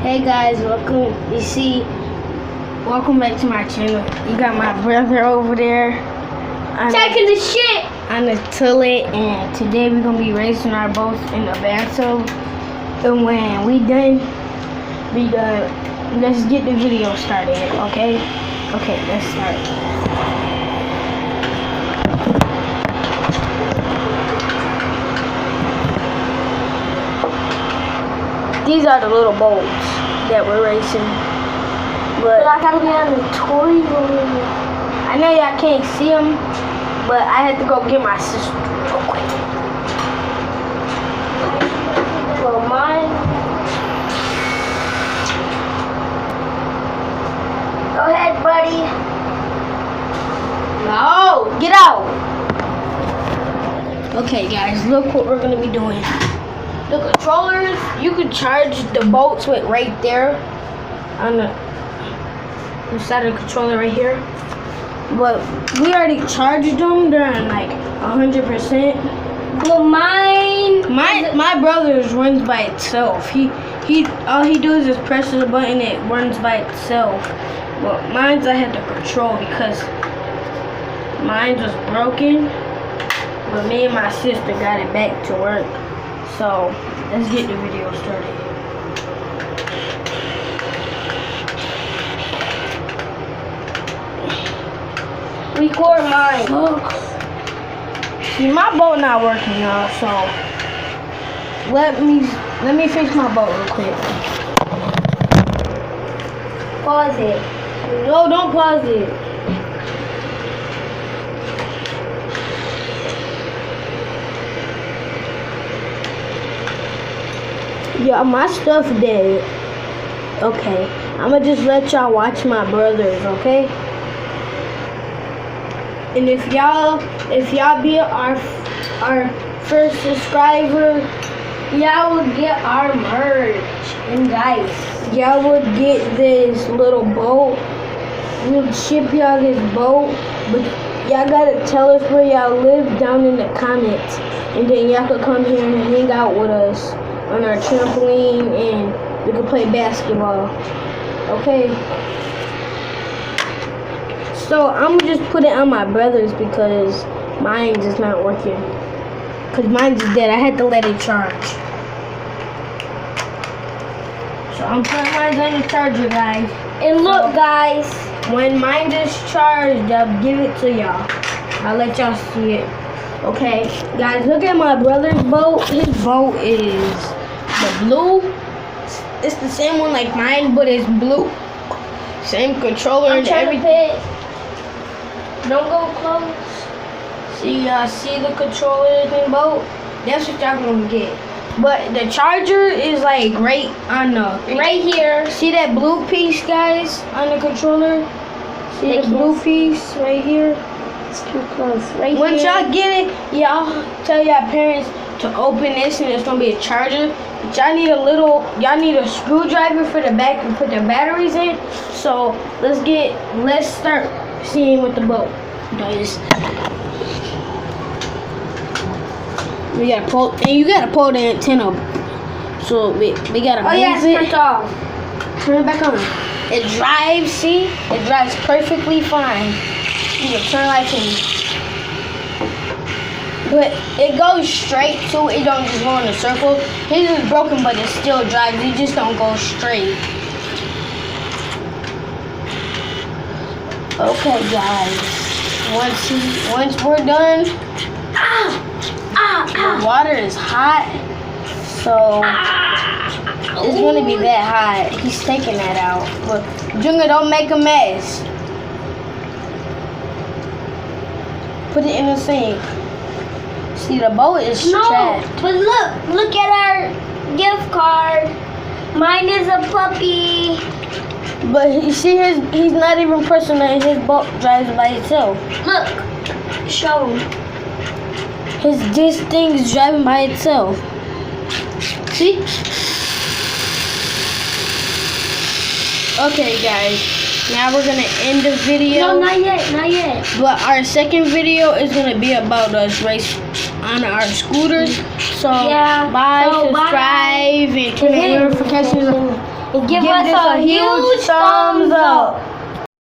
Hey guys, welcome back to my channel. You got my brother over there Taking the shit on the toilet, and today we're gonna be racing our boats in the bathtub. And when we done, let's get the video started, okay? Okay, let's start. These are the little boats that we're racing. But I gotta be on the toy room. I know y'all can't see them, but I had to go get my sister real quick. Well, mine. Go ahead, buddy. No, get out. Okay, guys, look what we're gonna be doing. The controllers, you can charge the boats with right there on the side of the controller right here. But we already charged them. They're on like 100%. Well, My brother's runs by itself. He all he does is press the button, it runs by itself. But mine's I had to control because mine was broken. But me and my sister got it back to work. So let's get the video started. record mine. Look. See, my boat not working, y'all. So let me fix my boat real quick. Pause it. No, don't pause it. Yeah, my stuff dead. Okay, I'ma just let y'all watch my brothers, okay? And if y'all be our first subscriber, y'all will get our merch. And guys, y'all would get this little boat. We'll ship y'all this boat, but y'all gotta tell us where y'all live down in the comments, and then y'all could come here and hang out with us on our trampoline, and we can play basketball. Okay. So I'm just put it on my brother's because mine is not working. Cause mine's dead. I had to let it charge. So I'm putting mine on the charger, guys. And look, guys. When mine is charged, I'll give it to y'all. I'll let y'all see it. Okay, guys, look at my brother's boat. His boat is the blue. It's the same one like mine, but it's blue. Same controller and everything. Don't go close. See the controller and boat? That's what y'all gonna get. But the charger is like right on the Right here. See that blue piece, guys, on the controller? See the blue piece right here? It's too close. Right Once here. y'all get it, y'all tell y'all parents to open this, and it's gonna be a charger. But y'all need a screwdriver for the back and put the batteries in. So let's start seeing with the boat, guys. We gotta pull, and you gotta pull the antenna. So we gotta move yes, it. turn it off. Turn it back on. It drives. See, it drives perfectly fine. You can turn lights in. But it goes straight too. It don't just go in a circle. His is broken, but it still drives. It just don't go straight. Okay, guys. Once we're done, the water is hot, so it's gonna be that hot. He's taking that out. But Junior, don't make a mess. Put it in the sink. See, the boat is strapped. No, but look at our gift card. Mine is a puppy. But you see, he's not even pressing it. His boat drives by itself. Look, show him. This thing is driving by itself. See? Okay, guys. Now we're gonna end the video. No, not yet, not yet. But our second video is gonna be about us race on our scooters. So Yeah. bye, So bye. subscribe, and turn on Hit- notifications. And give Give us this a huge thumbs up.